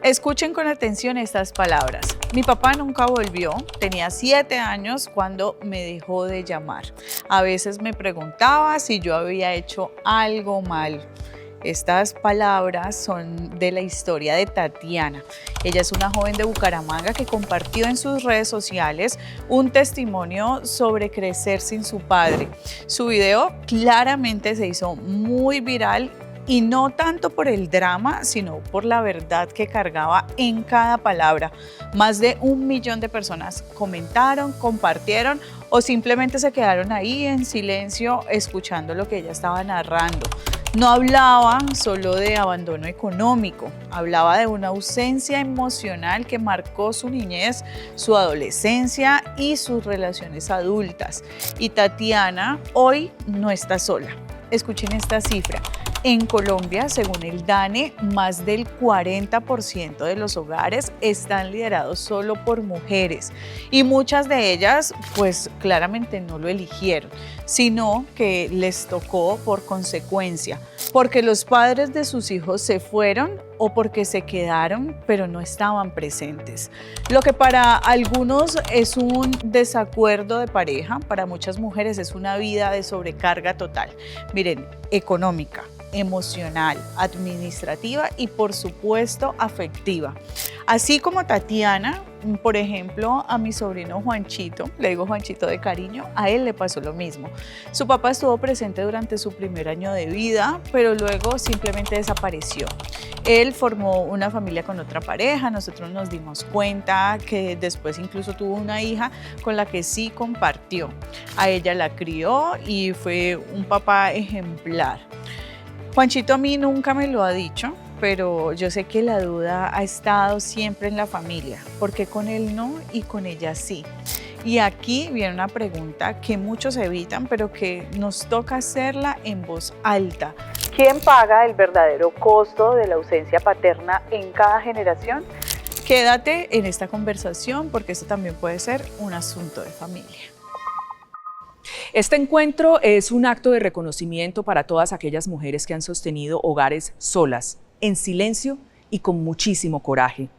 Escuchen con atención estas palabras. Mi papá nunca volvió, tenía 7 años cuando me dejó de llamar. A veces me preguntaba si yo había hecho algo mal. Estas palabras son de la historia de Tatiana. Ella es una joven de Bucaramanga que compartió en sus redes sociales un testimonio sobre crecer sin su padre. Su video claramente se hizo muy viral y no tanto por el drama, sino por la verdad que cargaba en cada palabra. Más de 1 millón de personas comentaron, compartieron o simplemente se quedaron ahí en silencio escuchando lo que ella estaba narrando. No hablaba solo de abandono económico, hablaba de una ausencia emocional que marcó su niñez, su adolescencia y sus relaciones adultas. Y Tatiana hoy no está sola. Escuchen esta cifra. En Colombia, según el DANE, más del 40% de los hogares están liderados solo por mujeres y muchas de ellas pues claramente no lo eligieron, sino que les tocó por consecuencia, porque los padres de sus hijos se fueron o porque se quedaron pero no estaban presentes. Lo que para algunos es un desacuerdo de pareja, para muchas mujeres es una vida de sobrecarga total. Miren, económica, emocional, administrativa y por supuesto afectiva. Así como Tatiana, por ejemplo, a mi sobrino Juanchito, le digo Juanchito de cariño, a él le pasó lo mismo. Su papá estuvo presente durante su primer año de vida, pero luego simplemente desapareció. Él formó una familia con otra pareja, nosotros nos dimos cuenta que después incluso tuvo una hija con la que sí compartió. A ella la crió y fue un papá ejemplar. Juanchito a mí nunca me lo ha dicho, pero yo sé que la duda ha estado siempre en la familia. ¿Por qué con él no y con ella sí? Y aquí viene una pregunta que muchos evitan, pero que nos toca hacerla en voz alta. ¿Quién paga el verdadero costo de la ausencia paterna en cada generación? Quédate en esta conversación porque esto también puede ser un asunto de familia. Este encuentro es un acto de reconocimiento para todas aquellas mujeres que han sostenido hogares solas, en silencio y con muchísimo coraje.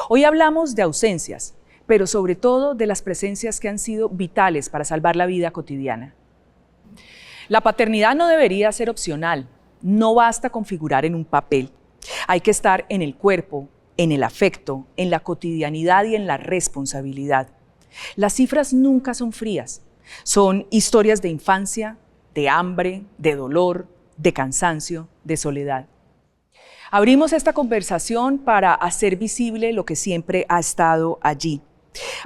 Hoy hablamos de ausencias, pero sobre todo de las presencias que han sido vitales para salvar la vida cotidiana. La paternidad no debería ser opcional, no basta con figurar en un papel. Hay que estar en el cuerpo, en el afecto, en la cotidianidad y en la responsabilidad. Las cifras nunca son frías. Son historias de infancia, de hambre, de dolor, de cansancio, de soledad. Abrimos esta conversación para hacer visible lo que siempre ha estado allí,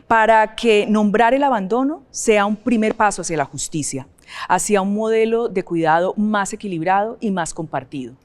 para que nombrar el abandono sea un primer paso hacia la justicia, hacia un modelo de cuidado más equilibrado y más compartido.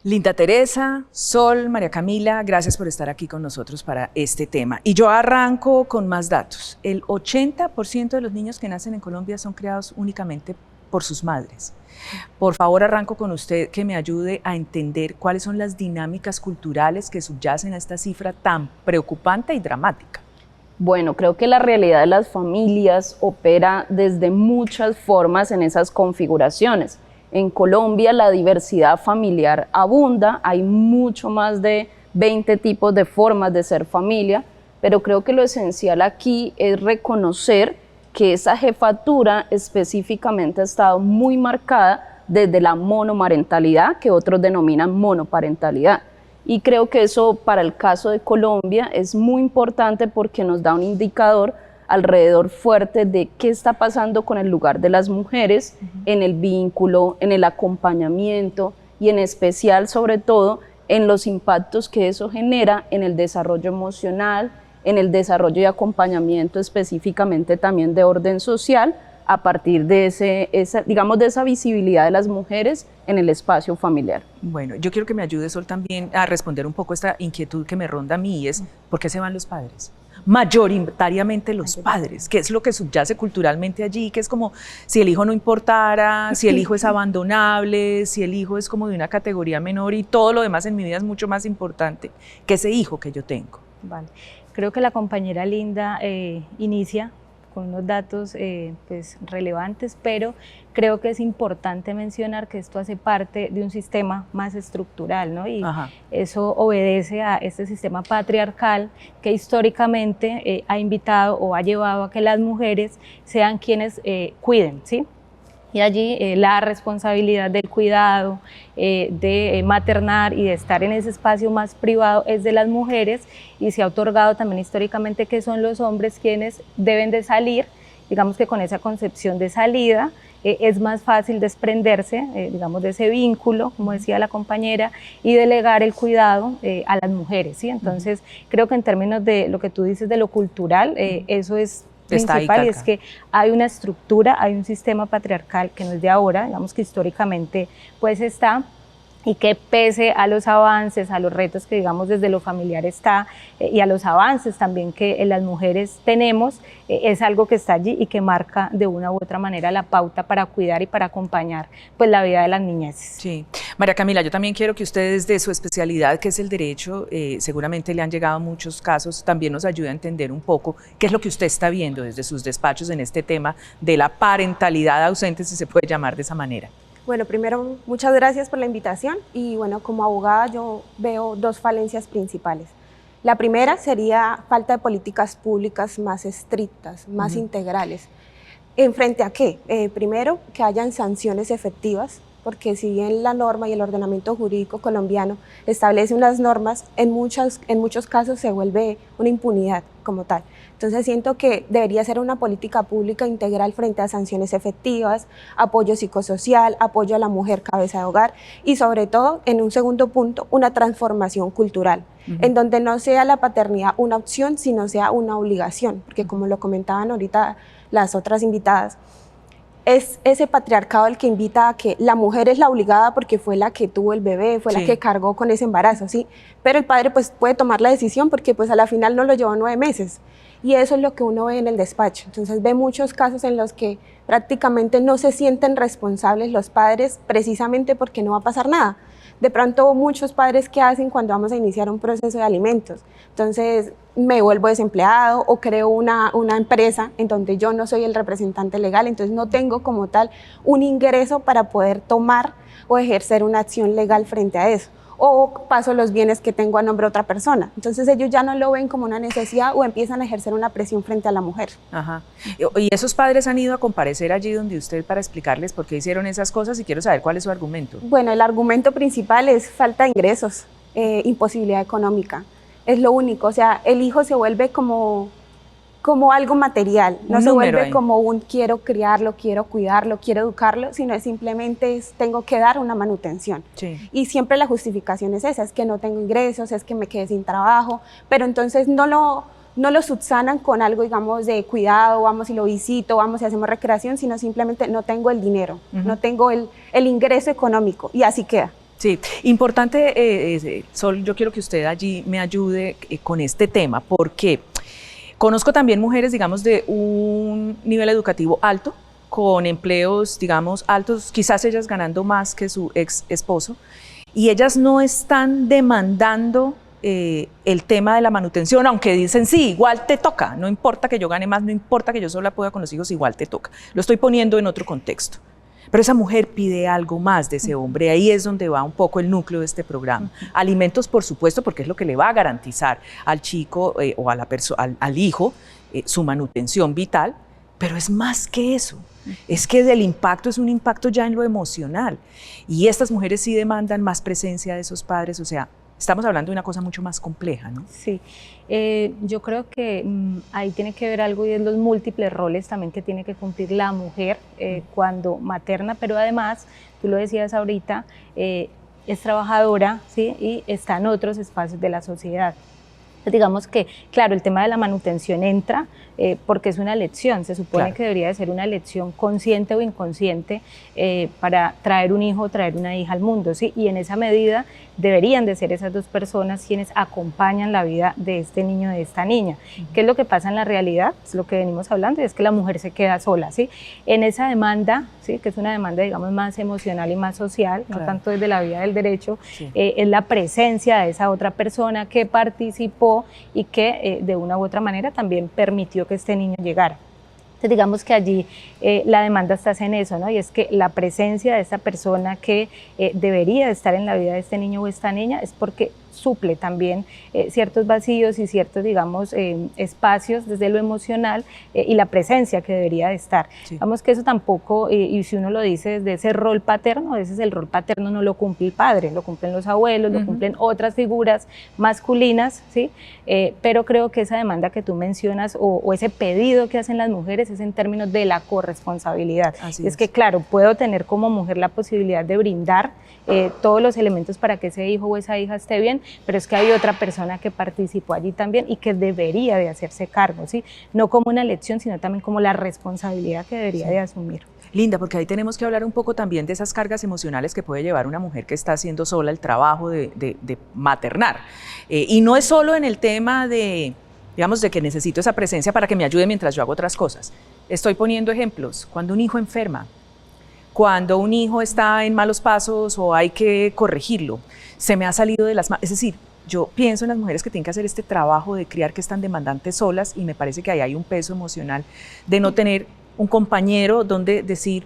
Linda Teresa, Sol, María Camila, gracias por estar aquí con nosotros para este tema. Y yo arranco con más datos. El 80% de los niños que nacen en Colombia son criados únicamente por sus madres. Por favor, arranco con usted que me ayude a entender cuáles son las dinámicas culturales que subyacen a esta cifra tan preocupante y dramática. Bueno, creo que la realidad de las familias opera desde muchas formas en esas configuraciones. En Colombia la diversidad familiar abunda, hay mucho más de 20 tipos de formas de ser familia, pero creo que lo esencial aquí es reconocer que esa jefatura específicamente ha estado muy marcada desde la monomarentalidad, que otros denominan monoparentalidad. Y creo que eso para el caso de Colombia es muy importante porque nos da un indicador alrededor fuerte de qué está pasando con el lugar de las mujeres en el vínculo, en el acompañamiento y en especial, sobre todo, en los impactos que eso genera en el desarrollo emocional, en el desarrollo y acompañamiento específicamente también de orden social, a partir de esa visibilidad de las mujeres en el espacio familiar. Bueno, yo quiero que me ayude, Sol, también a responder un poco esta inquietud que me ronda a mí, y es ¿por qué se van los padres? Mayoritariamente los padres, que es lo que subyace culturalmente allí, que es como si el hijo no importara, si el hijo es abandonable, si el hijo es como de una categoría menor y todo lo demás en mi vida es mucho más importante que ese hijo que yo tengo. Vale. Creo que la compañera Linda inicia con unos datos pues relevantes, pero creo que es importante mencionar que esto hace parte de un sistema más estructural, ¿no? Y eso obedece a este sistema patriarcal que históricamente ha invitado o ha llevado a que las mujeres sean quienes cuiden, ¿sí? Y allí la responsabilidad del cuidado, de maternar y de estar en ese espacio más privado es de las mujeres, y se ha otorgado también históricamente que son los hombres quienes deben de salir. Digamos que con esa concepción de salida es más fácil desprenderse, digamos, de ese vínculo, como decía la compañera, y delegar el cuidado a las mujeres, ¿sí? Entonces, creo que en términos de lo que tú dices de lo cultural, eso es principal, y es que hay una estructura, hay un sistema patriarcal que no es de ahora, digamos que históricamente pues está, y que pese a los avances, a los retos que digamos desde lo familiar está, y a los avances también que las mujeres tenemos, es algo que está allí y que marca de una u otra manera la pauta para cuidar y para acompañar pues la vida de las niñeces. Sí. María Camila, yo también quiero que ustedes de su especialidad, que es el derecho, seguramente le han llegado muchos casos, también nos ayude a entender un poco qué es lo que usted está viendo desde sus despachos en este tema de la parentalidad ausente, si se puede llamar de esa manera. Bueno, primero, muchas gracias por la invitación, y bueno, como abogada yo veo dos falencias principales. La primera sería falta de políticas públicas más estrictas, más integrales. ¿En frente a qué? Primero, que hayan sanciones efectivas, porque si bien la norma y el ordenamiento jurídico colombiano establece unas normas, en muchos casos se vuelve una impunidad como tal. Entonces siento que debería ser una política pública integral frente a sanciones efectivas, apoyo psicosocial, apoyo a la mujer cabeza de hogar, y sobre todo, en un segundo punto, una transformación cultural, en donde no sea la paternidad una opción, sino sea una obligación, porque como lo comentaban ahorita las otras invitadas, es ese patriarcado el que invita a que la mujer es la obligada porque fue la que tuvo el bebé, fue la que cargó con ese embarazo, ¿sí? Pero el padre pues puede tomar la decisión porque pues a la final no lo llevó 9 meses. Y eso es lo que uno ve en el despacho. Entonces ve muchos casos en los que prácticamente no se sienten responsables los padres precisamente porque no va a pasar nada. De pronto muchos padres, ¿qué hacen cuando vamos a iniciar un proceso de alimentos? Entonces me vuelvo desempleado o creo una empresa en donde yo no soy el representante legal, entonces no tengo como tal un ingreso para poder tomar o ejercer una acción legal frente a eso. O paso los bienes que tengo a nombre de otra persona. Entonces ellos ya no lo ven como una necesidad o empiezan a ejercer una presión frente a la mujer. ¿Y esos padres han ido a comparecer allí donde usted para explicarles por qué hicieron esas cosas? Y quiero saber cuál es su argumento. Bueno, el argumento principal es falta de ingresos, imposibilidad económica. Es lo único, o sea, el hijo se vuelve como algo material, no se vuelve como un quiero criarlo, quiero cuidarlo, quiero educarlo, sino simplemente tengo que dar una manutención. Y siempre la justificación es esa, es que no tengo ingresos, es que me quedé sin trabajo, pero entonces no lo subsanan con algo, digamos, de cuidado, vamos y lo visito, vamos y hacemos recreación, sino simplemente no tengo el dinero, no tengo el ingreso económico, y así queda. Sí, importante, Sol, yo quiero que usted allí me ayude con este tema, porque conozco también mujeres, digamos, de un nivel educativo alto, con empleos, digamos, altos, quizás ellas ganando más que su ex esposo, y ellas no están demandando el tema de la manutención, aunque dicen, sí, igual te toca, no importa que yo gane más, no importa que yo sola pueda con los hijos, igual te toca. Lo estoy poniendo en otro contexto. Pero esa mujer pide algo más de ese hombre, ahí es donde va un poco el núcleo de este programa. Alimentos, por supuesto, porque es lo que le va a garantizar al chico o a al hijo su manutención vital, pero es más que eso. Es que el impacto es un impacto ya en lo emocional. Y estas mujeres sí demandan más presencia de esos padres, o sea, estamos hablando de una cosa mucho más compleja, ¿no? Sí, yo creo que ahí tiene que ver algo y es los múltiples roles también que tiene que cumplir la mujer cuando materna, pero además, tú lo decías ahorita, es trabajadora, ¿sí? Y está en otros espacios de la sociedad. Digamos que, claro, el tema de la manutención entra porque es una elección, se supone claro. que debería de ser una elección consciente o inconsciente para traer un hijo o traer una hija al mundo, ¿sí? Y en esa medida deberían de ser esas dos personas quienes acompañan la vida de este niño, de esta niña. ¿Qué es lo que pasa en la realidad? Es lo que venimos hablando, y es que la mujer se queda sola, ¿sí? En esa demanda, ¿sí? Que es una demanda, digamos, más emocional y más social, claro. no tanto desde la vía del derecho, sí. Es la presencia de esa otra persona que participó y que de una u otra manera también permitió que este niño llegara. Entonces digamos que allí la demanda está en eso, ¿no? Y es que la presencia de esa persona que debería de estar en la vida de este niño o esta niña es porque suple también ciertos vacíos y ciertos, digamos, espacios desde lo emocional y la presencia que debería de estar. Sí. Vamos que eso tampoco, y si uno lo dice desde ese rol paterno, ese es el rol paterno, no lo cumple el padre, lo cumplen los abuelos, lo cumplen otras figuras masculinas, ¿sí? Pero creo que esa demanda que tú mencionas o ese pedido que hacen las mujeres es en términos de la corresponsabilidad. Así es que, claro, puedo tener como mujer la posibilidad de brindar todos los elementos para que ese hijo o esa hija esté bien, pero es que hay otra persona que participó allí también y que debería de hacerse cargo, ¿sí? No como una elección, sino también como la responsabilidad que debería de asumir. Linda, porque ahí tenemos que hablar un poco también de esas cargas emocionales que puede llevar una mujer que está haciendo sola el trabajo de maternar. Y no es solo en el tema de, digamos, de que necesito esa presencia para que me ayude mientras yo hago otras cosas. Estoy poniendo ejemplos. Cuando un hijo enferma, cuando un hijo está en malos pasos o hay que corregirlo, se me ha salido de las manos. Es decir, yo pienso en las mujeres que tienen que hacer este trabajo de criar que están demandantes solas y me parece que ahí hay un peso emocional de no tener un compañero donde decir,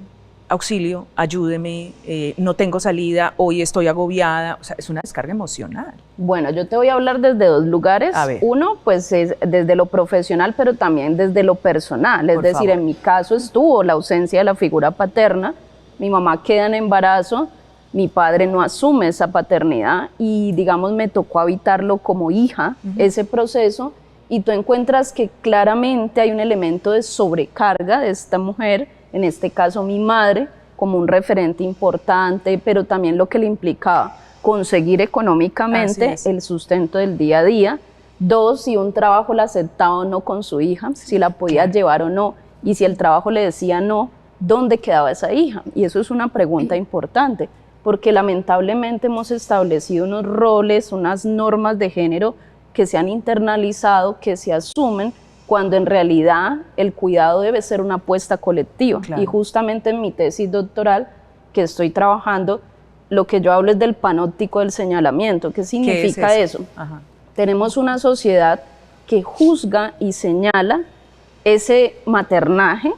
auxilio, ayúdeme, no tengo salida, hoy estoy agobiada. O sea, es una descarga emocional. Bueno, yo te voy a hablar desde dos lugares. A ver. Uno, pues es desde lo profesional, pero también desde lo personal. Es Por decir, favor. en mi caso estuvo la ausencia de la figura paterna. Mi mamá queda en embarazo, mi padre no asume esa paternidad y, digamos, me tocó habitarlo como hija, ese proceso, y tú encuentras que claramente hay un elemento de sobrecarga de esta mujer, en este caso mi madre, como un referente importante, pero también lo que le implicaba conseguir económicamente el sustento del día a día. Dos, si un trabajo la aceptaba o no con su hija, si la podía llevar o no, y si el trabajo le decía no, ¿dónde quedaba esa hija? Y eso es una pregunta importante, porque lamentablemente hemos establecido unos roles, unas normas de género que se han internalizado, que se asumen, cuando en realidad el cuidado debe ser una apuesta colectiva. Claro. Y justamente en mi tesis doctoral que estoy trabajando, lo que yo hablo es del panóptico del señalamiento. ¿Qué significa eso? Ajá. Tenemos una sociedad que juzga y señala ese maternaje,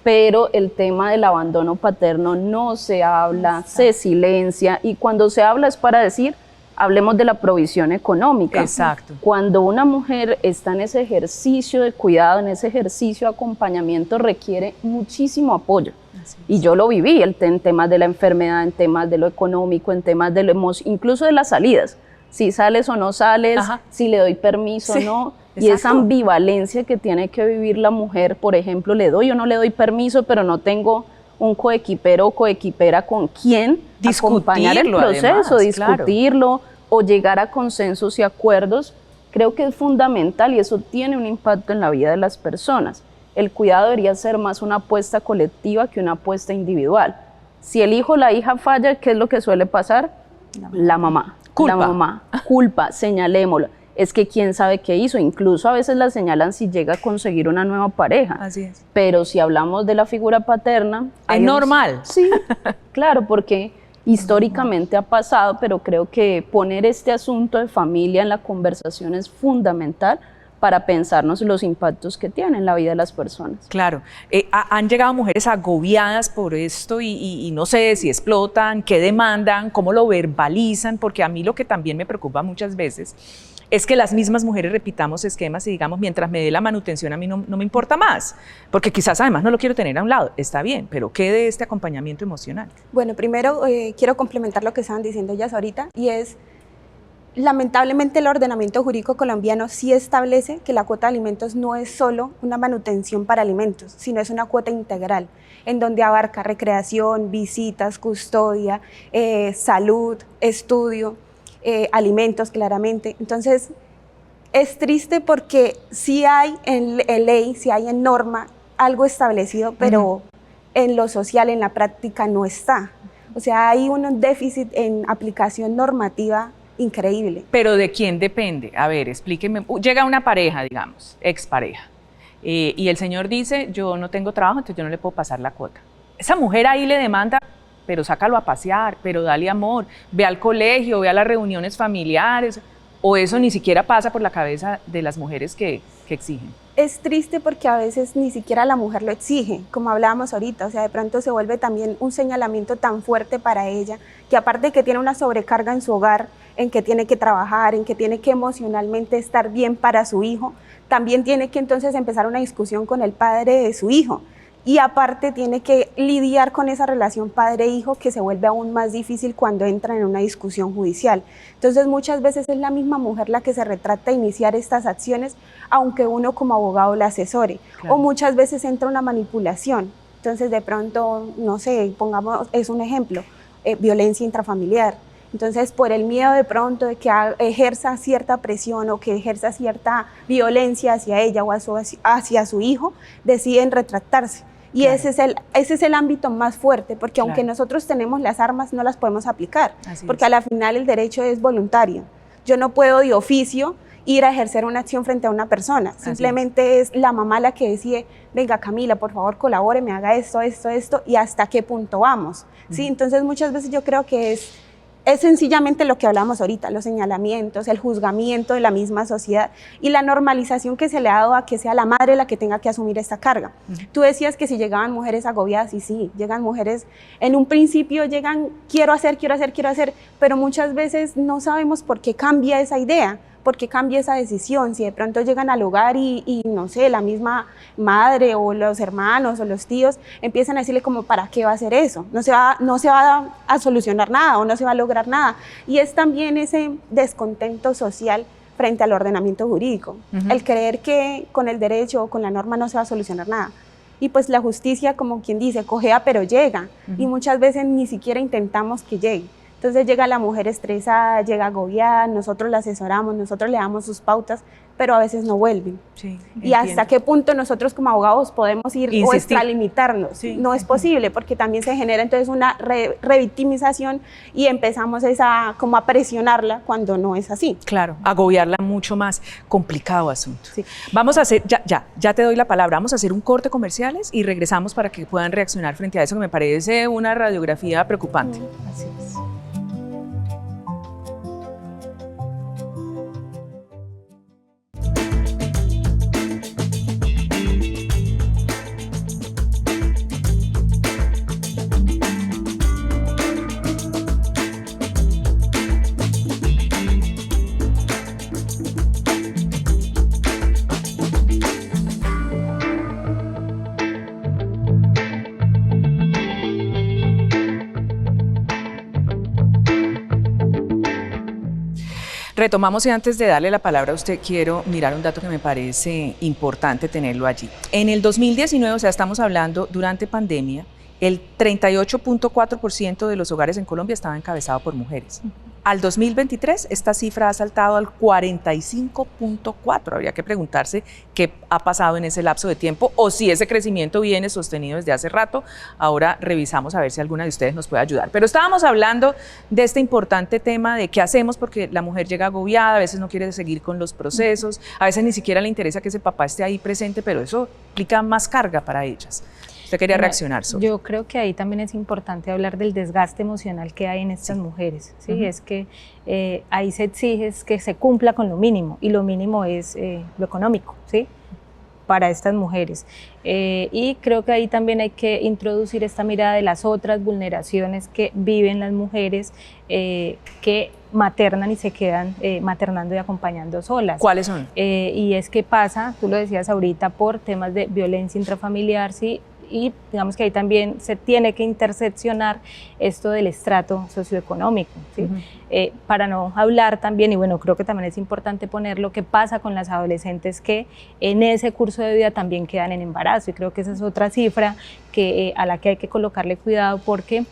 pero el tema del abandono paterno no se habla, se silencia, y cuando se habla es para decir, hablemos de la provisión económica. Exacto. Cuando una mujer está en ese ejercicio de cuidado, en ese ejercicio de acompañamiento, requiere muchísimo apoyo. Y yo lo viví, en temas de la enfermedad, en temas de lo económico, en temas de lo emocional, incluso de las salidas. Si sales o no sales, si le doy permiso o no. Y esa ambivalencia que tiene que vivir la mujer, por ejemplo, le doy o no le doy permiso, pero no tengo un coequipero o coequipera con quien acompañar el proceso, discutirlo o llegar a consensos y acuerdos, creo que es fundamental y eso tiene un impacto en la vida de las personas. El cuidado debería ser más una apuesta colectiva que una apuesta individual. Si el hijo o la hija falla, ¿qué es lo que suele pasar? La mamá. Culpa. La mamá. Culpa, señalémoslo. Es que quién sabe qué hizo, incluso a veces la señalan si llega a conseguir una nueva pareja. Así es. Pero si hablamos de la figura paterna... Es normal. Sí, claro, porque históricamente ha pasado, pero creo que poner este asunto de familia en la conversación es fundamental para pensarnos los impactos que tiene en la vida de las personas. Claro, han llegado mujeres agobiadas por esto y no sé si explotan, qué demandan, cómo lo verbalizan, porque a mí lo que también me preocupa muchas veces es que las mismas mujeres repitamos esquemas y digamos, mientras me dé la manutención a mí no me importa más, porque quizás además no lo quiero tener a un lado, está bien, pero ¿qué de este acompañamiento emocional? Bueno, primero quiero complementar lo que estaban diciendo ellas ahorita, y es lamentablemente el ordenamiento jurídico colombiano sí establece que la cuota de alimentos no es solo una manutención para alimentos, sino es una cuota integral, en donde abarca recreación, visitas, custodia, salud, estudio, alimentos claramente. Entonces, es triste porque sí hay en ley, sí hay en norma algo establecido, pero en lo social, en la práctica no está. O sea, hay un déficit en aplicación normativa increíble. ¿Pero de quién depende? A ver, explíqueme. Llega una pareja, digamos, expareja, y el señor dice, yo no tengo trabajo, entonces yo no le puedo pasar la cuota. Esa mujer ahí le demanda, pero sácalo a pasear, pero dale amor, ve al colegio, ve a las reuniones familiares, o eso ni siquiera pasa por la cabeza de las mujeres que exigen. Es triste porque a veces ni siquiera la mujer lo exige, como hablábamos ahorita, o sea, de pronto se vuelve también un señalamiento tan fuerte para ella, que aparte de que tiene una sobrecarga en su hogar, en que tiene que trabajar, en que tiene que emocionalmente estar bien para su hijo, también tiene que entonces empezar una discusión con el padre de su hijo. Y aparte tiene que lidiar con esa relación padre-hijo que se vuelve aún más difícil cuando entran en una discusión judicial. Entonces muchas veces es la misma mujer la que se retrata a iniciar estas acciones, aunque uno como abogado la asesore. Claro. O muchas veces entra una manipulación. Entonces de pronto, no sé, pongamos, es un ejemplo, violencia intrafamiliar. Entonces, por el miedo de pronto de que ejerza cierta presión o que ejerza cierta violencia hacia ella o hacia su hijo, deciden retractarse. Y claro, ese es el ámbito más fuerte, porque claro, aunque nosotros tenemos las armas, no las podemos aplicar, porque a la final el derecho es voluntario. Yo no puedo de oficio ir a ejercer una acción frente a una persona, simplemente es la mamá la que decide, venga Camila, por favor colabore, me haga esto, y hasta qué punto vamos. ¿Sí? Entonces muchas veces yo creo que es sencillamente lo que hablamos ahorita, los señalamientos, el juzgamiento de la misma sociedad y la normalización que se le ha dado a que sea la madre la que tenga que asumir esta carga. Tú decías que si llegaban mujeres agobiadas, y sí, llegan mujeres, en un principio llegan, quiero hacer, pero muchas veces no sabemos por qué cambia esa idea, por qué cambia esa decisión. Si de pronto llegan al hogar y no sé, la misma madre o los hermanos o los tíos empiezan a decirle como, ¿para qué va a hacer eso? No se va a solucionar nada o no se va a lograr nada. Y es también ese descontento social frente al ordenamiento jurídico, el creer que con el derecho o con la norma no se va a solucionar nada. Y pues la justicia, como quien dice, cojea pero llega, y muchas veces ni siquiera intentamos que llegue. Entonces llega la mujer estresada, llega agobiada, nosotros la asesoramos, nosotros le damos sus pautas, pero a veces no vuelven. Sí, y hasta qué punto nosotros como abogados podemos ir o extralimitarnos. Sí. No es posible, porque también se genera entonces una revictimización y empezamos como a presionarla cuando no es así. Claro, agobiarla mucho más. Complicado asunto. Sí. Vamos a hacer, ya te doy la palabra, vamos a hacer un corte comerciales y regresamos para que puedan reaccionar frente a eso que me parece una radiografía preocupante. Así es. Retomamos y antes de darle la palabra a usted quiero mirar un dato que me parece importante tenerlo allí. En el 2019, o sea, estamos hablando durante pandemia, el 38.4% de los hogares en Colombia estaba encabezado por mujeres. Al 2023, esta cifra ha saltado al 45.4%. Habría que preguntarse qué ha pasado en ese lapso de tiempo o si ese crecimiento viene sostenido desde hace rato. Ahora revisamos a ver si alguna de ustedes nos puede ayudar. Pero estábamos hablando de este importante tema de qué hacemos porque la mujer llega agobiada, a veces no quiere seguir con los procesos, a veces ni siquiera le interesa que ese papá esté ahí presente, pero eso implica más carga para ellas. ¿Usted quería reaccionar sobre? Yo creo que ahí también es importante hablar del desgaste emocional que hay en estas mujeres, ¿sí? Es que ahí se exige que se cumpla con lo mínimo, y lo mínimo es lo económico, ¿sí? Para estas mujeres. Y creo que ahí también hay que introducir esta mirada de las otras vulneraciones que viven las mujeres que maternan y se quedan maternando y acompañando solas. ¿Cuáles son? Y es que pasa, tú lo decías ahorita, por temas de violencia intrafamiliar, ¿sí? y digamos que ahí también se tiene que interseccionar esto del estrato socioeconómico, ¿sí? Para no hablar también, y bueno, creo que también es importante poner lo que pasa con las adolescentes que en ese curso de vida también quedan en embarazo, y creo que esa es otra cifra a la que hay que colocarle cuidado, porque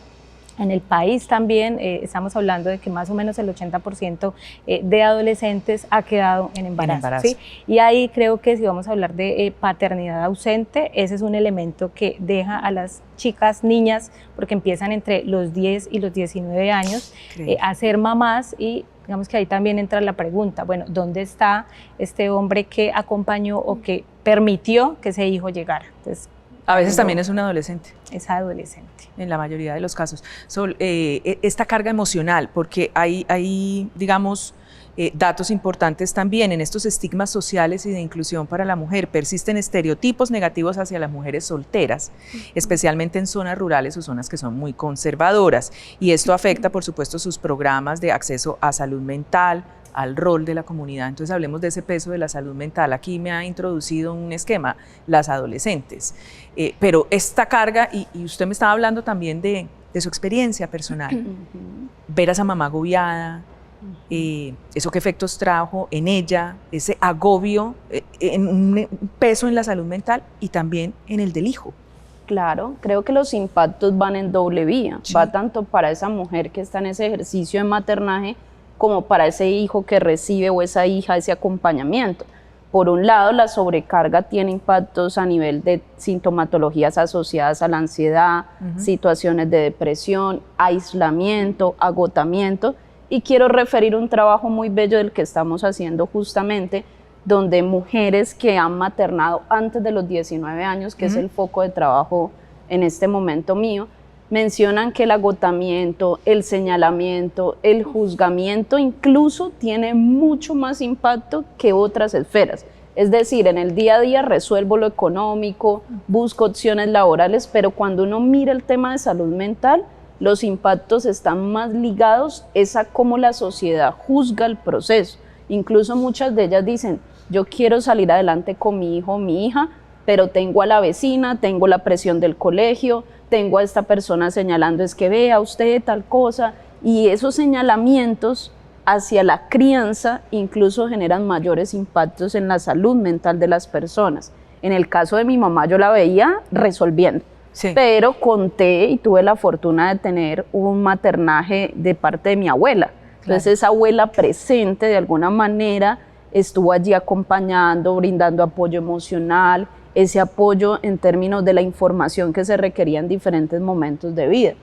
en el país también estamos hablando de que más o menos el 80% de adolescentes ha quedado en embarazo. ¿Sí? Y ahí creo que si vamos a hablar de paternidad ausente, ese es un elemento que deja a las chicas, niñas, porque empiezan entre los 10 y los 19 años a ser mamás, y digamos que ahí también entra la pregunta, bueno, ¿dónde está este hombre que acompañó o que permitió que ese hijo llegara? Entonces, a veces también es un adolescente. Es adolescente. En la mayoría de los casos. Esta carga emocional, porque hay digamos, datos importantes también en estos estigmas sociales y de inclusión para la mujer. Persisten estereotipos negativos hacia las mujeres solteras, especialmente en zonas rurales o zonas que son muy conservadoras. Y esto afecta, por supuesto, sus programas de acceso a salud mental, al rol de la comunidad. Entonces hablemos de ese peso de la salud mental. Aquí me ha introducido un esquema, las adolescentes. Pero esta carga, y usted me estaba hablando también de su experiencia personal, ver a esa mamá agobiada, eso qué efectos trajo en ella, ese agobio, en un peso en la salud mental y también en el del hijo. Claro, creo que los impactos van en doble vía, va tanto para esa mujer que está en ese ejercicio de maternaje, como para ese hijo que recibe o esa hija ese acompañamiento. Por un lado, la sobrecarga tiene impactos a nivel de sintomatologías asociadas a la ansiedad, situaciones de depresión, aislamiento, agotamiento, y quiero referir un trabajo muy bello del que estamos haciendo justamente, donde mujeres que han maternado antes de los 19 años, que es el foco de trabajo en este momento mío, mencionan que el agotamiento, el señalamiento, el juzgamiento incluso tiene mucho más impacto que otras esferas. Es decir, en el día a día resuelvo lo económico, busco opciones laborales, pero cuando uno mira el tema de salud mental, los impactos están más ligados a cómo la sociedad juzga el proceso. Incluso muchas de ellas dicen, yo quiero salir adelante con mi hijo o mi hija, pero tengo a la vecina, tengo la presión del colegio, tengo a esta persona señalando, es que vea usted tal cosa, y esos señalamientos hacia la crianza incluso generan mayores impactos en la salud mental de las personas. En el caso de mi mamá yo la veía resolviendo, pero conté y tuve la fortuna de tener un maternaje de parte de mi abuela. Entonces esa abuela presente de alguna manera estuvo allí acompañando, brindando apoyo emocional, ese apoyo en términos de la información que se requería en diferentes momentos de vida.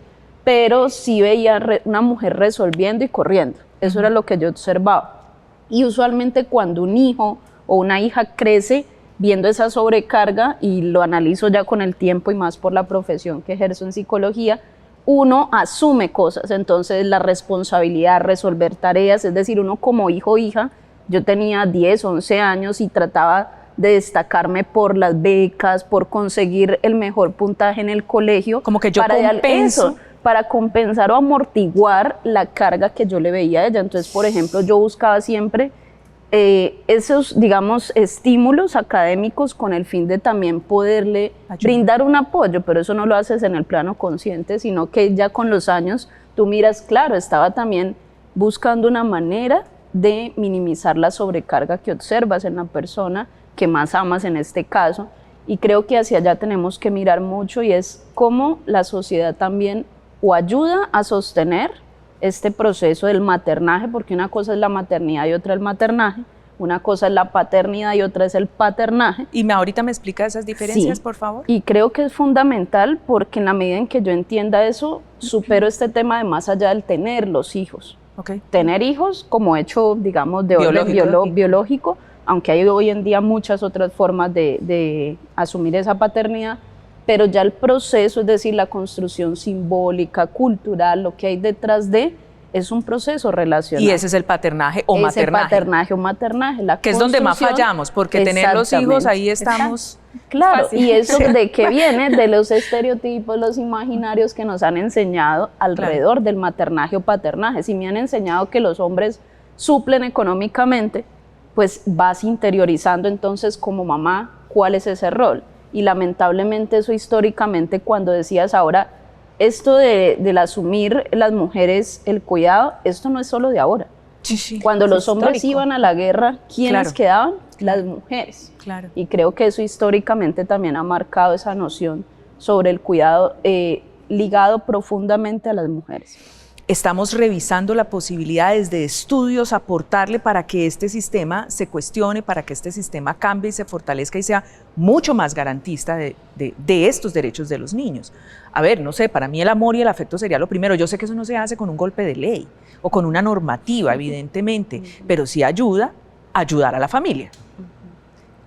Pero sí veía una mujer resolviendo y corriendo. Eso era lo que yo observaba. Y usualmente cuando un hijo o una hija crece viendo esa sobrecarga, y lo analizo ya con el tiempo y más por la profesión que ejerzo en psicología, uno asume cosas, entonces la responsabilidad, resolver tareas, es decir, uno como hijo o hija, yo tenía 10, 11 años y trataba de destacarme por las becas, por conseguir el mejor puntaje en el colegio. Como que yo compenso. Para compensar o amortiguar la carga que yo le veía a ella. Entonces, por ejemplo, yo buscaba siempre esos, digamos, estímulos académicos con el fin de también poderle brindar un apoyo, pero eso no lo haces en el plano consciente, sino que ya con los años tú miras, claro, estaba también buscando una manera de minimizar la sobrecarga que observas en la persona que más amas en este caso, y creo que hacia allá tenemos que mirar mucho, y es cómo la sociedad también o ayuda a sostener este proceso del maternaje, porque una cosa es la maternidad y otra el maternaje, una cosa es la paternidad y otra es el paternaje. Y ahorita me explica esas diferencias, sí, por favor. Y creo que es fundamental, porque en la medida en que yo entienda eso, supero este tema de más allá del tener los hijos. Tener hijos como hecho, digamos, de orden biológico, aunque hay hoy en día muchas otras formas de asumir esa paternidad, pero ya el proceso, es decir, la construcción simbólica, cultural, lo que hay detrás de, es un proceso relacional. Y ese es el paternaje o maternaje. Ese paternaje o maternaje, la que es donde más fallamos, porque tener los hijos, ahí estamos... Claro, y eso de que viene de los estereotipos, los imaginarios que nos han enseñado alrededor del maternaje o paternaje. Si me han enseñado que los hombres suplen económicamente, pues vas interiorizando entonces como mamá cuál es ese rol. y lamentablemente eso históricamente, cuando decías ahora, esto del asumir las mujeres el cuidado, esto no es solo de ahora. Sí, sí. Cuando los hombres histórico. iban a la guerra, ¿quiénes Claro. quedaban? Las mujeres. Claro. Y creo que eso históricamente también ha marcado esa noción sobre el cuidado ligado profundamente a las mujeres. Estamos revisando la posibilidad desde estudios aportarle para que este sistema se cuestione, para que este sistema cambie y se fortalezca y sea mucho más garantista de estos derechos de los niños. A ver, no sé, para mí el amor y el afecto sería lo primero. Yo sé que eso no se hace con un golpe de ley o con una normativa, evidentemente, pero sí ayudar a la familia.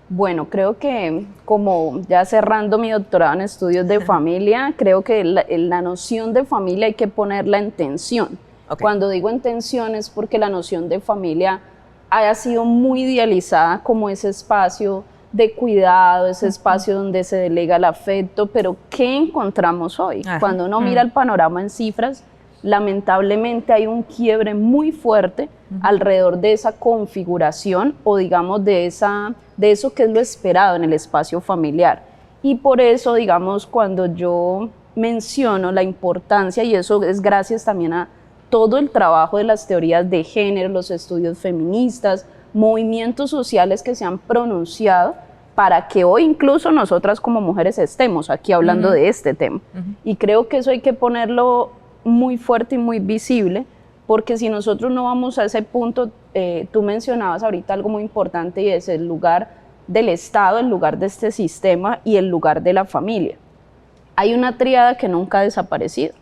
Bueno, creo que como ya cerrando mi doctorado en estudios de familia, creo que la noción de familia hay que ponerla en tensión. Ok. Cuando digo en tensión es porque la noción de familia haya sido muy idealizada como ese espacio de cuidado, ese espacio donde se delega el afecto, pero ¿qué encontramos hoy? Ajá. Cuando uno mira el panorama en cifras, lamentablemente hay un quiebre muy fuerte alrededor de esa configuración o digamos de eso que es lo esperado en el espacio familiar. Y por eso, digamos, cuando yo menciono la importancia, y eso es gracias también a todo el trabajo de las teorías de género, los estudios feministas, movimientos sociales que se han pronunciado para que hoy incluso nosotras como mujeres estemos aquí hablando de este tema. Y creo que eso hay que ponerlo muy fuerte y muy visible, porque si nosotros no vamos a ese punto, tú mencionabas ahorita algo muy importante y es el lugar del Estado, el lugar de este sistema y el lugar de la familia. Hay una tríada que nunca ha desaparecido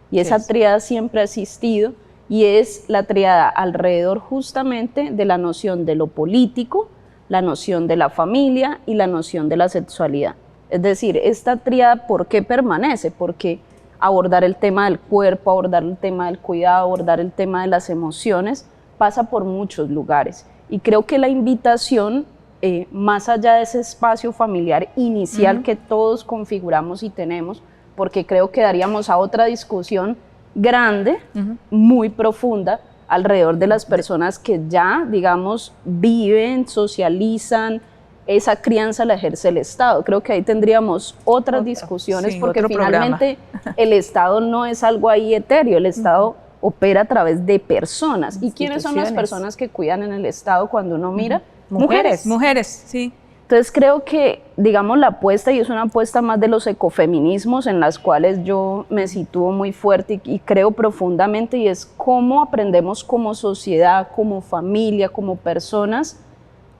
y esa tríada siempre ha existido y es la tríada alrededor justamente de la noción de lo político, la noción de la familia y la noción de la sexualidad. Es decir, esta tríada, ¿por qué permanece? Porque abordar el tema del cuerpo, abordar el tema del cuidado, abordar el tema de las emociones, pasa por muchos lugares. Y creo que la invitación, más allá de ese espacio familiar inicial que todos configuramos y tenemos, porque creo que daríamos a otra discusión grande, muy profunda, alrededor de las personas que ya, digamos, viven, socializan, esa crianza la ejerce el Estado. Creo que ahí tendríamos otras discusiones, sí, porque otro finalmente el Estado no es algo ahí etéreo, el Estado opera a través de personas. ¿Y quiénes son las personas que cuidan en el Estado cuando uno mira? Mujeres. Mujeres, sí. Entonces creo que, digamos, la apuesta, y es una apuesta más de los ecofeminismos en las cuales yo me sitúo muy fuerte y creo profundamente, y es cómo aprendemos como sociedad, como familia, como personas,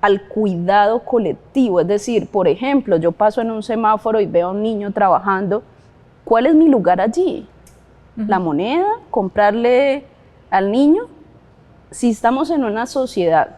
al cuidado colectivo. Es decir, por ejemplo, yo paso en un semáforo y veo a un niño trabajando, ¿cuál es mi lugar allí? ¿La moneda? ¿Comprarle al niño? Si estamos en una sociedad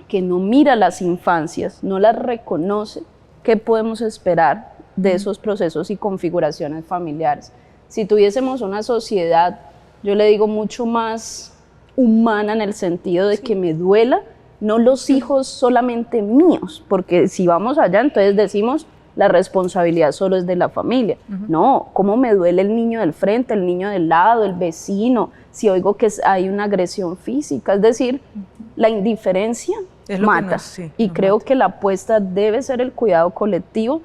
que no mira las infancias, no las reconoce, ¿qué podemos esperar de esos procesos y configuraciones familiares? Si tuviésemos una sociedad, yo le digo, mucho más humana en el sentido de que me duela, no los hijos solamente míos, porque si vamos allá, entonces decimos, la responsabilidad solo es de la familia. No, ¿cómo me duele el niño del frente, el niño del lado, el vecino, si oigo que hay una agresión física? Es decir, la indiferencia mata. Y creo que la apuesta debe ser el cuidado colectivo.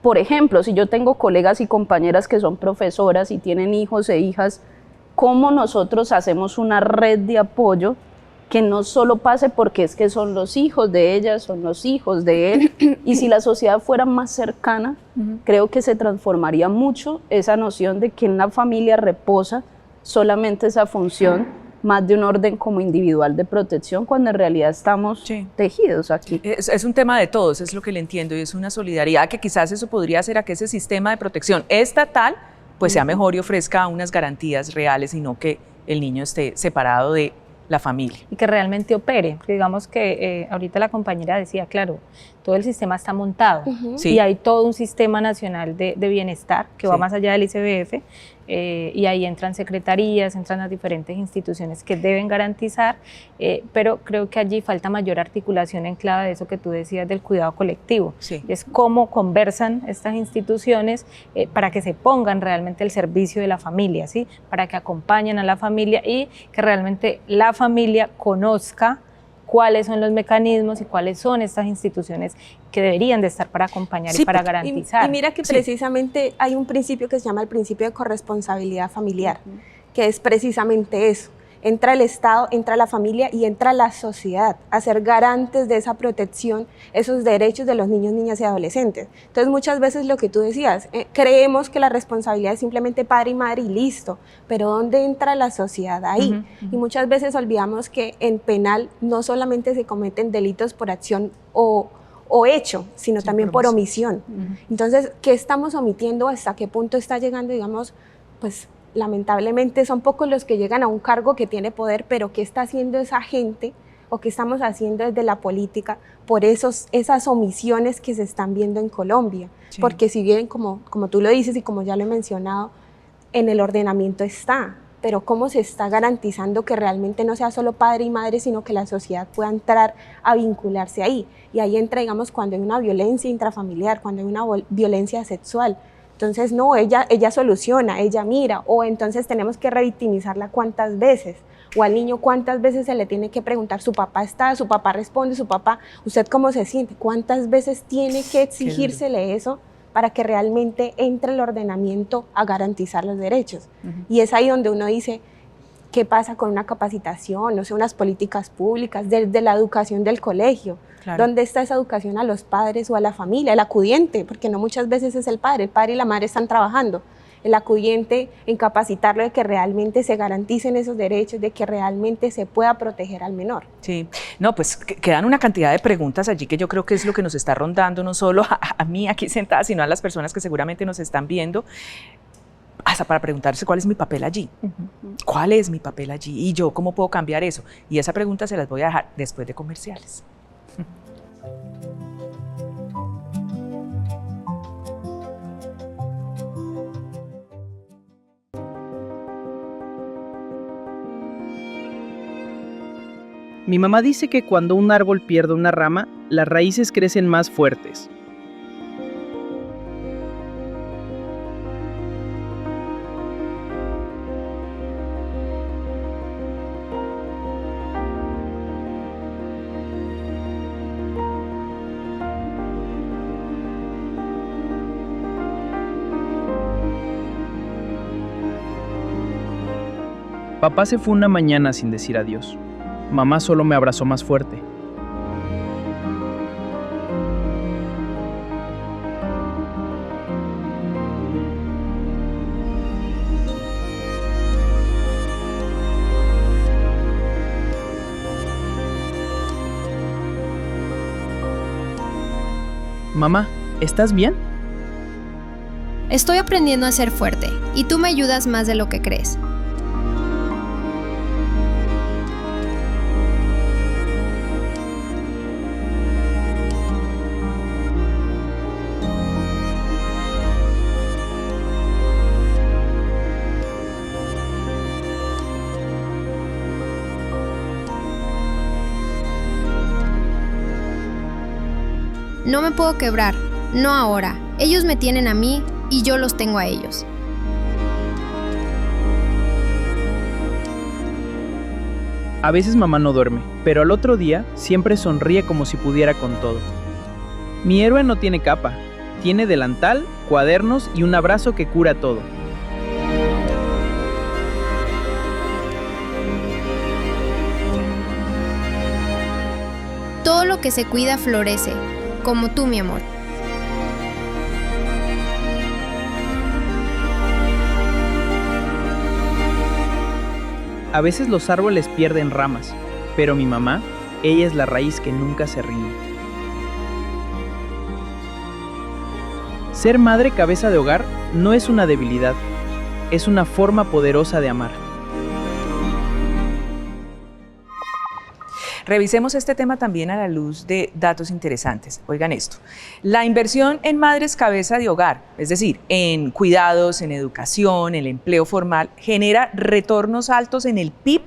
Por ejemplo, si yo tengo colegas y compañeras que son profesoras y tienen hijos e hijas, ¿cómo nosotros hacemos una red de apoyo que no solo pase porque es que son los hijos de ella, son los hijos de él? Y si la sociedad fuera más cercana, creo que se transformaría mucho esa noción de que en la familia reposa solamente esa función más de un orden como individual de protección, cuando en realidad estamos tejidos aquí. Es un tema de todos, es lo que le entiendo, y es una solidaridad que quizás eso podría hacer a que ese sistema de protección estatal pues sea mejor y ofrezca unas garantías reales y no que el niño esté separado de la familia. Y que realmente opere. Digamos que ahorita la compañera decía, claro, todo el sistema está montado Sí. y hay todo un sistema nacional de bienestar que va más allá del ICBF, y ahí entran secretarías, entran las diferentes instituciones que deben garantizar, pero creo que allí falta mayor articulación en clave de eso que tú decías del cuidado colectivo. Sí. Es cómo conversan estas instituciones para que se pongan realmente al servicio de la familia, ¿sí? Para que acompañen a la familia y que realmente la familia conozca cuáles son los mecanismos y cuáles son estas instituciones que deberían de estar para acompañar y para garantizar. Y mira que precisamente hay un principio que se llama el principio de corresponsabilidad familiar, que es precisamente eso. Entra el Estado, entra la familia y entra la sociedad a ser garantes de esa protección, esos derechos de los niños, niñas y adolescentes. Entonces muchas veces lo que tú decías, creemos que la responsabilidad es simplemente padre y madre y listo, pero ¿dónde entra la sociedad ahí? Y muchas veces olvidamos que en penal no solamente se cometen delitos por acción o hecho, sino también por omisión. Entonces, ¿qué estamos omitiendo? ¿Hasta qué punto está llegando, digamos, pues lamentablemente son pocos los que llegan a un cargo que tiene poder, pero ¿qué está haciendo esa gente o qué estamos haciendo desde la política por esas omisiones que se están viendo en Colombia? Sí. Porque si bien, como tú lo dices y como ya lo he mencionado, en el ordenamiento está, pero ¿cómo se está garantizando que realmente no sea solo padre y madre, sino que la sociedad pueda entrar a vincularse ahí? Y ahí entra, digamos, cuando hay una violencia intrafamiliar, cuando hay una violencia sexual. Entonces, no, ella soluciona, ella mira, o entonces tenemos que revictimizarla cuántas veces, o al niño cuántas veces se le tiene que preguntar, su papá está, su papá responde, su papá, ¿usted cómo se siente? ¿Cuántas veces tiene que exigírsele eso para que realmente entre el ordenamiento a garantizar los derechos? Y es ahí donde uno dice, ¿qué pasa con una capacitación, no sé, unas políticas públicas, desde la educación del colegio? Claro. ¿Dónde está esa educación a los padres o a la familia, el acudiente? Porque no muchas veces es el padre y la madre están trabajando. El acudiente en capacitarlo de que realmente se garanticen esos derechos, de que realmente se pueda proteger al menor. Sí, no, pues quedan una cantidad de preguntas allí que yo creo que es lo que nos está rondando, no solo a mí aquí sentada, sino a las personas que seguramente nos están viendo, hasta para preguntarse cuál es mi papel allí, cuál es mi papel allí y yo cómo puedo cambiar eso. Y esa pregunta se las voy a dejar después de comerciales. Mi mamá dice que cuando un árbol pierde una rama, las raíces crecen más fuertes. Papá se fue una mañana sin decir adiós. Mamá solo me abrazó más fuerte. Mamá, ¿estás bien? Estoy aprendiendo a ser fuerte y tú me ayudas más de lo que crees. No me puedo quebrar, no ahora. Ellos me tienen a mí y yo los tengo a ellos. A veces mamá no duerme, pero al otro día siempre sonríe como si pudiera con todo. Mi héroe no tiene capa, tiene delantal, cuadernos y un abrazo que cura todo. Todo lo que se cuida florece. Como tú, mi amor. A veces los árboles pierden ramas, pero mi mamá, ella es la raíz que nunca se rinde. Ser madre cabeza de hogar no es una debilidad, es una forma poderosa de amar. Revisemos este tema también a la luz de datos interesantes. Oigan esto, la inversión en madres cabeza de hogar, es decir, en cuidados, en educación, en el empleo formal, genera retornos altos en el PIB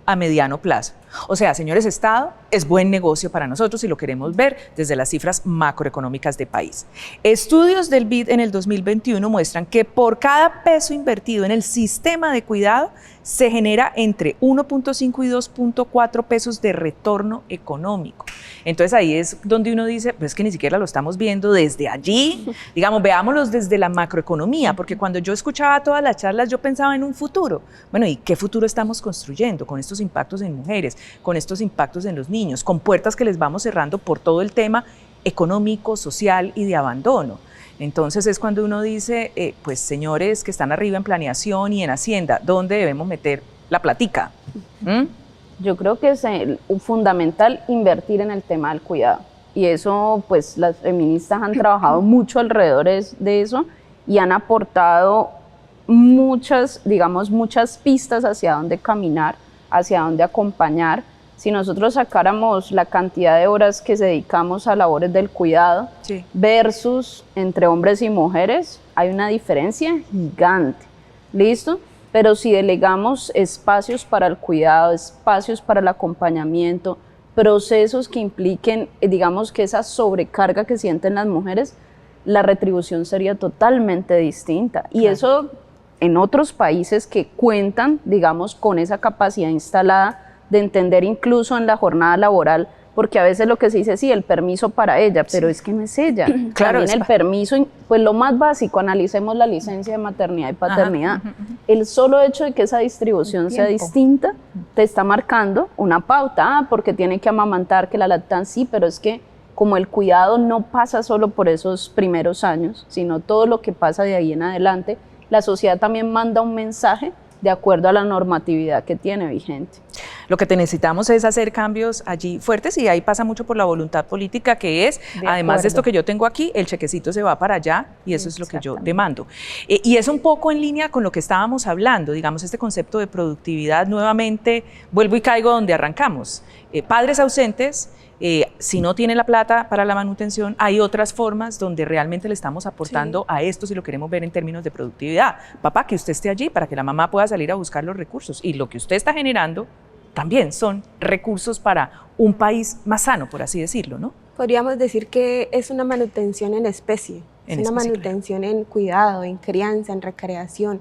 a mediano plazo. O sea, señores Estado, es buen negocio para nosotros si lo queremos ver desde las cifras macroeconómicas del país. Estudios del BID en el 2021 muestran que por cada peso invertido en el sistema de cuidado se genera entre 1.5 y 2.4 pesos de retorno económico. Entonces ahí es donde uno dice, pues es que ni siquiera lo estamos viendo desde allí, digamos, veámoslos desde la macroeconomía, porque cuando yo escuchaba todas las charlas yo pensaba en un futuro. Bueno, ¿y qué futuro estamos construyendo con estos impactos en mujeres, con estos impactos en los niños, con puertas que les vamos cerrando por todo el tema económico, social y de abandono? Entonces es cuando uno dice, pues señores que están arriba en planeación y en Hacienda, ¿dónde debemos meter la platica? Yo creo que es fundamental invertir en el tema del cuidado, y eso pues las feministas han trabajado mucho alrededor de eso y han aportado muchas pistas hacia dónde caminar, hacia dónde acompañar. Si nosotros sacáramos la cantidad de horas que dedicamos a labores del cuidado versus entre hombres y mujeres, hay una diferencia gigante, ¿listo? Pero si delegamos espacios para el cuidado, espacios para el acompañamiento, procesos que impliquen, digamos, que esa sobrecarga que sienten las mujeres, la retribución sería totalmente distinta. Y eso en otros países que cuentan, digamos, con esa capacidad instalada de entender incluso en la jornada laboral, porque a veces lo que se dice, sí, el permiso para ella, pero es que no es ella. Claro, también el permiso, pues lo más básico, analicemos la licencia de maternidad y paternidad. El solo hecho de que esa distribución sea distinta, te está marcando una pauta, porque tiene que amamantar, que la lactancia, sí, pero es que como el cuidado no pasa solo por esos primeros años, sino todo lo que pasa de ahí en adelante, la sociedad también manda un mensaje de acuerdo a la normatividad que tiene vigente. Lo que necesitamos es hacer cambios allí fuertes, y ahí pasa mucho por la voluntad política, que es, además de esto que yo tengo aquí, el chequecito se va para allá, y eso es lo que yo demando. Y es un poco en línea con lo que estábamos hablando, digamos, este concepto de productividad. Nuevamente vuelvo y caigo donde arrancamos. Padres ausentes, si no tiene la plata para la manutención, hay otras formas donde realmente le estamos aportando a esto, si lo queremos ver en términos de productividad. Papá, que usted esté allí para que la mamá pueda salir a buscar los recursos, y lo que usted está generando también son recursos para un país más sano, por así decirlo, ¿no? Podríamos decir que es una manutención en especie, es una manutención en cuidado, en crianza, en recreación.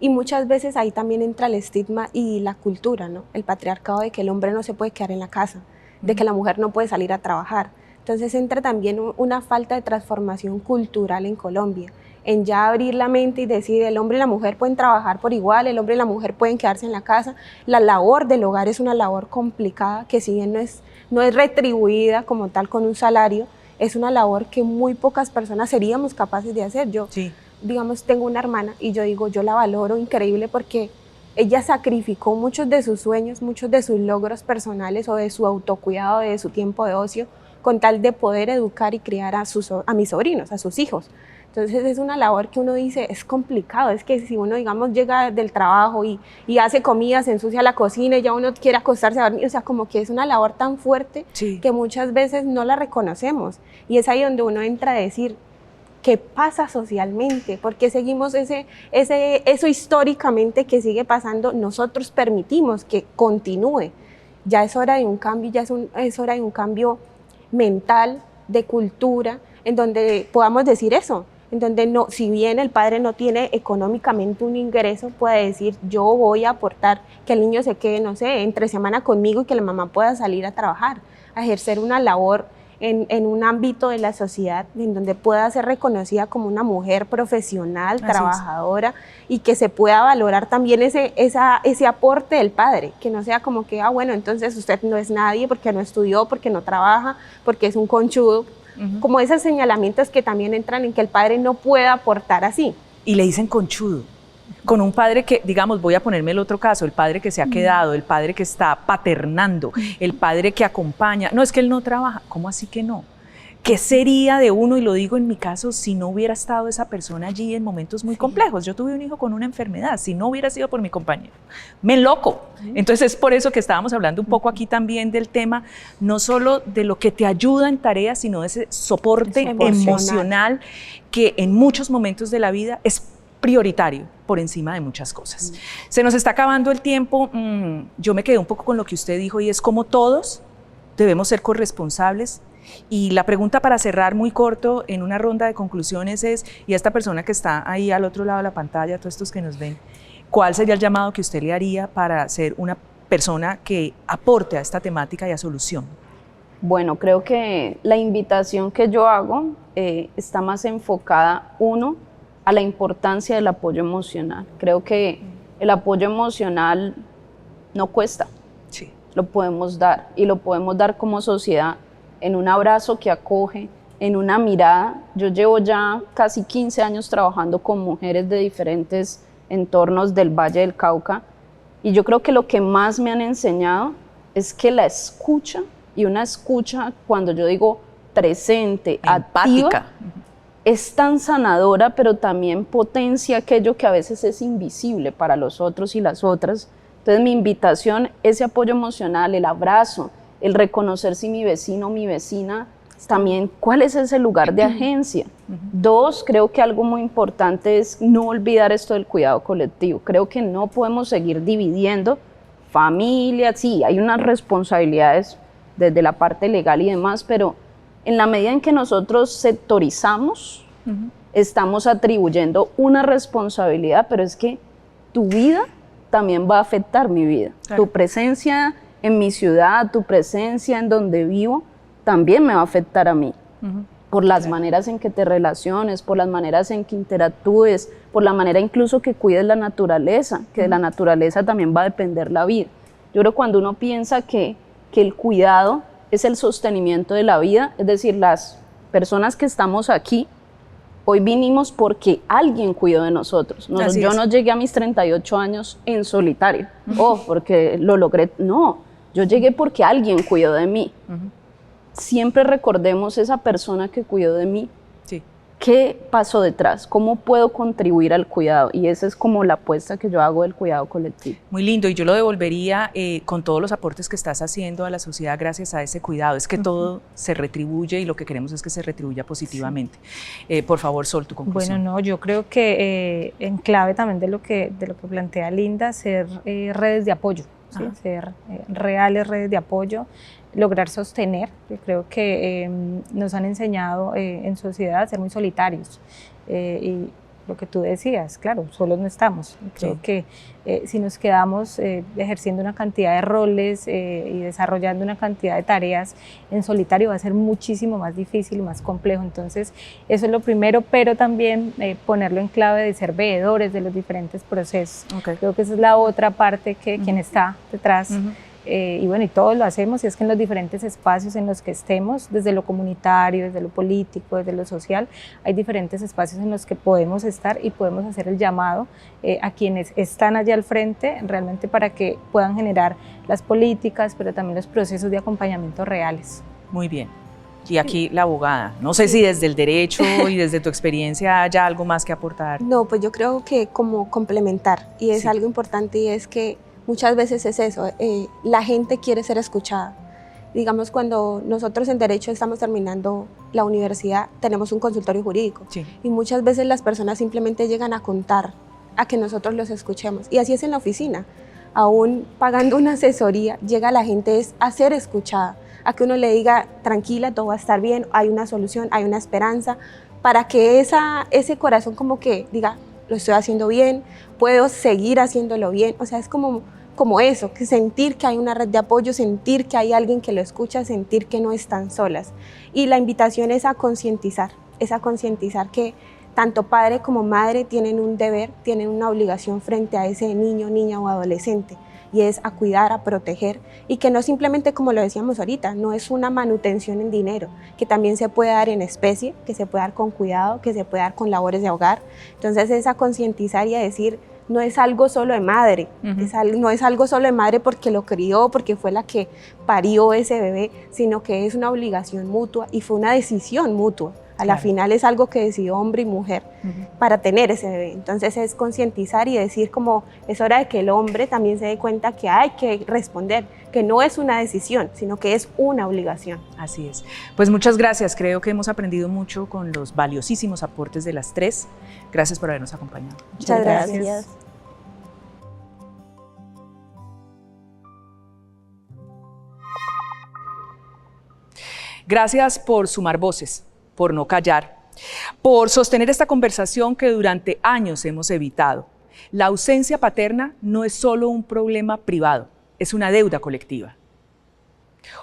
Y muchas veces ahí también entra el estigma y la cultura, ¿no? El patriarcado de que el hombre no se puede quedar en la casa, de que la mujer no puede salir a trabajar. Entonces entra también una falta de transformación cultural en Colombia, en ya abrir la mente y decir el hombre y la mujer pueden trabajar por igual, el hombre y la mujer pueden quedarse en la casa. La labor del hogar es una labor complicada que, si bien no es retribuida como tal con un salario, es una labor que muy pocas personas seríamos capaces de hacer. Yo, digamos, tengo una hermana y yo digo, yo la valoro increíble porque ella sacrificó muchos de sus sueños, muchos de sus logros personales o de su autocuidado, de su tiempo de ocio, con tal de poder educar y criar a mis sobrinos, a sus hijos. Entonces es una labor que uno dice, es complicado, es que si uno, digamos, llega del trabajo y hace comida, se ensucia la cocina y ya uno quiere acostarse a dormir, o sea, como que es una labor tan fuerte que muchas veces no la reconocemos. Y es ahí donde uno entra a decir, ¿qué pasa socialmente? ¿Por qué seguimos eso históricamente que sigue pasando? Nosotros permitimos que continúe. Ya es hora de un cambio, es hora de un cambio mental, de cultura, en donde podamos decir eso, en donde no, si bien el padre no tiene económicamente un ingreso, puede decir, yo voy a aportar que el niño se quede, no sé, entre semana conmigo y que la mamá pueda salir a trabajar, a ejercer una labor en un ámbito de la sociedad en donde pueda ser reconocida como una mujer profesional, trabajadora, y que se pueda valorar también ese aporte del padre, que no sea como que, bueno, entonces usted no es nadie porque no estudió, porque no trabaja, porque es un conchudo, como esos señalamientos que también entran en que el padre no pueda aportar así. Y le dicen conchudo. Con un padre que, digamos, voy a ponerme el otro caso, el padre que se ha quedado, el padre que está paternando, el padre que acompaña. No, es que él no trabaja. ¿Cómo así que no? ¿Qué sería de uno, y lo digo en mi caso, si no hubiera estado esa persona allí en momentos muy complejos? Yo tuve un hijo con una enfermedad, si no hubiera sido por mi compañero, me enloco. Entonces es por eso que estábamos hablando un poco aquí también del tema, no solo de lo que te ayuda en tareas, sino de ese soporte emocional que en muchos momentos de la vida es prioritario. por encima de muchas cosas. Se nos está acabando el tiempo. Yo me quedé un poco con lo que usted dijo y es como todos debemos ser corresponsables. Y la pregunta para cerrar muy corto en una ronda de conclusiones es, y a esta persona que está ahí al otro lado de la pantalla, todos estos que nos ven, ¿cuál sería el llamado que usted le haría para ser una persona que aporte a esta temática y a solución? Bueno, creo que la invitación que yo hago está más enfocada, uno, a la importancia del apoyo emocional. Creo que el apoyo emocional no cuesta, Sí. lo podemos dar y lo podemos dar como sociedad en un abrazo que acoge, en una mirada. Yo llevo ya casi 15 años trabajando con mujeres de diferentes entornos del Valle del Cauca y yo creo que lo que más me han enseñado es que la escucha, y una escucha, cuando yo digo presente, Empática. activa, es tan sanadora, pero también potencia aquello que a veces es invisible para los otros y las otras. Entonces mi invitación, ese apoyo emocional, el abrazo, el reconocer si mi vecino o mi vecina, también cuál es ese lugar de agencia. Dos, creo que algo muy importante es no olvidar esto del cuidado colectivo. Creo que no podemos seguir dividiendo familias, sí, hay unas responsabilidades desde la parte legal y demás, pero en la medida en que nosotros sectorizamos, estamos atribuyendo una responsabilidad, pero es que tu vida también va a afectar mi vida. Claro. Tu presencia en mi ciudad, tu presencia en donde vivo, también me va a afectar a mí. Por las maneras en que te relaciones, por las maneras en que interactúes, por la manera incluso que cuides la naturaleza, que de la naturaleza también va a depender la vida. Yo creo que cuando uno piensa que el cuidado es el sostenimiento de la vida, es decir, las personas que estamos aquí, hoy vinimos porque alguien cuidó de nosotros. Yo no llegué a mis 38 años en solitario, porque lo logré, no, yo llegué porque alguien cuidó de mí. Siempre recordemos esa persona que cuidó de mí. Sí. ¿Qué pasó detrás? ¿Cómo puedo contribuir al cuidado? Y esa es como la apuesta que yo hago del cuidado colectivo. Muy lindo, y yo lo devolvería con todos los aportes que estás haciendo a la sociedad gracias a ese cuidado. Es que todo se retribuye y lo que queremos es que se retribuya positivamente. Por favor, Sol, tu conclusión. Bueno, no, yo creo que en clave también de lo que plantea Linda, ser redes de apoyo, ¿sí? Ser reales redes de apoyo, lograr sostener. Yo creo que nos han enseñado en sociedad a ser muy solitarios y lo que tú decías, claro, solos no estamos. Creo que si nos quedamos ejerciendo una cantidad de roles y desarrollando una cantidad de tareas en solitario va a ser muchísimo más difícil y más complejo. Entonces eso es lo primero, pero también ponerlo en clave de ser veedores de los diferentes procesos. Creo que esa es la otra parte que quien está detrás. Y bueno, y todos lo hacemos, y es que en los diferentes espacios en los que estemos, desde lo comunitario, desde lo político, desde lo social, hay diferentes espacios en los que podemos estar y podemos hacer el llamado a quienes están allá al frente, realmente para que puedan generar las políticas, pero también los procesos de acompañamiento reales. Muy bien. Y aquí la abogada, no sé si desde el derecho y desde tu experiencia haya algo más que aportar. No, pues yo creo que como complementar, y es algo importante, y es que muchas veces es eso, la gente quiere ser escuchada. Digamos, cuando nosotros en Derecho estamos terminando la universidad, tenemos un consultorio jurídico. Y muchas veces las personas simplemente llegan a contar, a que nosotros los escuchemos. Y así es en la oficina. Aún pagando una asesoría, llega la gente a ser escuchada, a que uno le diga, tranquila, todo va a estar bien, hay una solución, hay una esperanza, para que ese corazón como que diga, lo estoy haciendo bien, puedo seguir haciéndolo bien. O sea, es como eso, que sentir que hay una red de apoyo, sentir que hay alguien que lo escucha, sentir que no están solas. Y la invitación es a concientizar que tanto padre como madre tienen un deber, tienen una obligación frente a ese niño, niña o adolescente, y es a cuidar, a proteger, y que no simplemente, como lo decíamos ahorita, no es una manutención en dinero, que también se puede dar en especie, que se puede dar con cuidado, que se puede dar con labores de hogar. Entonces es a concientizar y a decir, no es algo solo de madre, no es algo solo de madre porque lo crió, porque fue la que parió ese bebé, sino que es una obligación mutua y fue una decisión mutua. A la Claro. final es algo que decidió hombre y mujer para tener ese bebé. Entonces es concientizar y decir como es hora de que el hombre también se dé cuenta que hay que responder, que no es una decisión, sino que es una obligación. Así es. Pues muchas gracias. Creo que hemos aprendido mucho con los valiosísimos aportes de las tres. Gracias por habernos acompañado. Muchas gracias. Gracias por sumar voces, por no callar, por sostener esta conversación que durante años hemos evitado. La ausencia paterna no es solo un problema privado, es una deuda colectiva.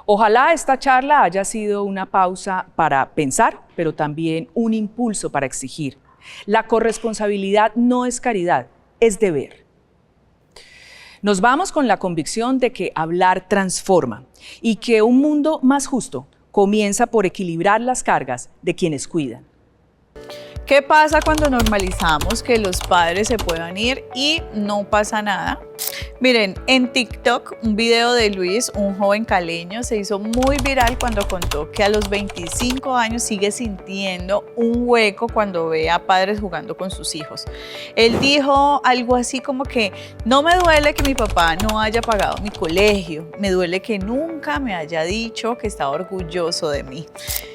Ojalá esta charla haya sido una pausa para pensar, pero también un impulso para exigir. La corresponsabilidad no es caridad, es deber. Nos vamos con la convicción de que hablar transforma y que un mundo más justo comienza por equilibrar las cargas de quienes cuidan. ¿Qué pasa cuando normalizamos que los padres se puedan ir y no pasa nada? Miren, en TikTok, un video de Luis, un joven caleño, se hizo muy viral cuando contó que a los 25 años sigue sintiendo un hueco cuando ve a padres jugando con sus hijos. Él dijo algo así como que no me duele que mi papá no haya pagado mi colegio, me duele que nunca me haya dicho que estaba orgulloso de mí.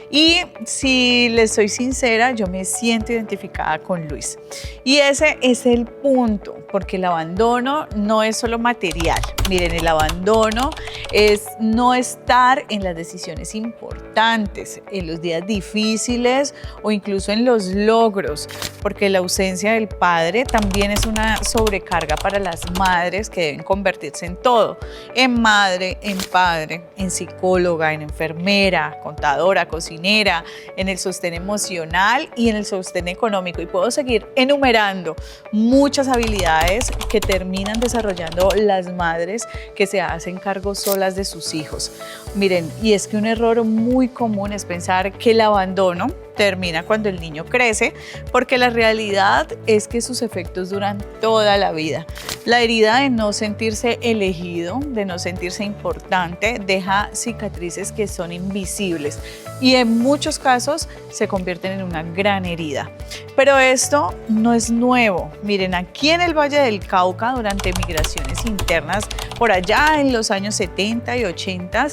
Y si les soy sincera, yo me siento identificada con Luis. Y ese es el punto, porque el abandono no es solo material. Miren, el abandono es no estar en las decisiones importantes, en los días difíciles o incluso en los logros, porque la ausencia del padre también es una sobrecarga para las madres que deben convertirse en todo, en madre, en padre, en psicóloga, en enfermera, contadora, cocinera, en el sostén emocional y en el sostén económico. Y puedo seguir enumerando muchas habilidades que terminan desarrollando las madres que se hacen cargo solas de sus hijos. Miren, y es que un error muy común es pensar que el abandono termina cuando el niño crece, porque la realidad es que sus efectos duran toda la vida. La herida de no sentirse elegido, de no sentirse importante, deja cicatrices que son invisibles y en muchos casos se convierten en una gran herida. Pero esto no es nuevo. Miren, aquí en el Valle del Cauca, durante migraciones internas, por allá en los años 70 y 80,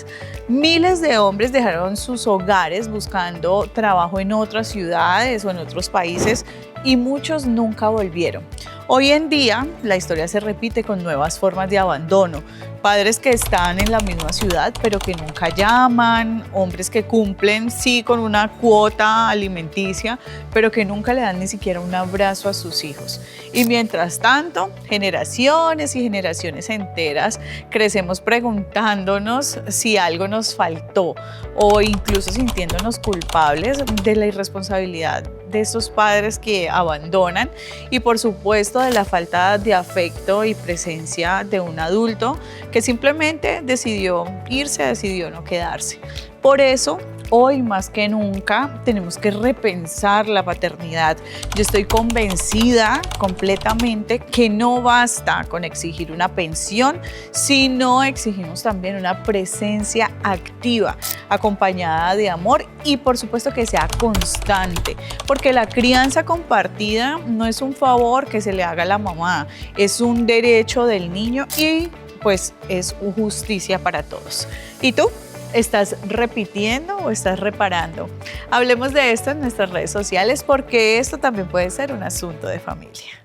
miles de hombres dejaron sus hogares buscando trabajo en otras ciudades o en otros países y muchos nunca volvieron. Hoy en día la historia se repite con nuevas formas de abandono. Padres que están en la misma ciudad pero que nunca llaman, hombres que cumplen sí con una cuota alimenticia pero que nunca le dan ni siquiera un abrazo a sus hijos. Y mientras tanto, generaciones y generaciones enteras crecemos preguntándonos si algo nos faltó o incluso sintiéndonos culpables de la irresponsabilidad de estos padres que abandonan y por supuesto de la falta de afecto y presencia de un adulto que simplemente decidió irse, decidió no quedarse. Por eso, hoy más que nunca tenemos que repensar la paternidad. Yo estoy convencida completamente que no basta con exigir una pensión, sino exigimos también una presencia activa, acompañada de amor y por supuesto que sea constante, porque la crianza compartida no es un favor que se le haga a la mamá, es un derecho del niño y pues es justicia para todos. ¿Y tú? ¿Estás repitiendo o estás reparando? Hablemos de esto en nuestras redes sociales porque esto también puede ser un asunto de familia.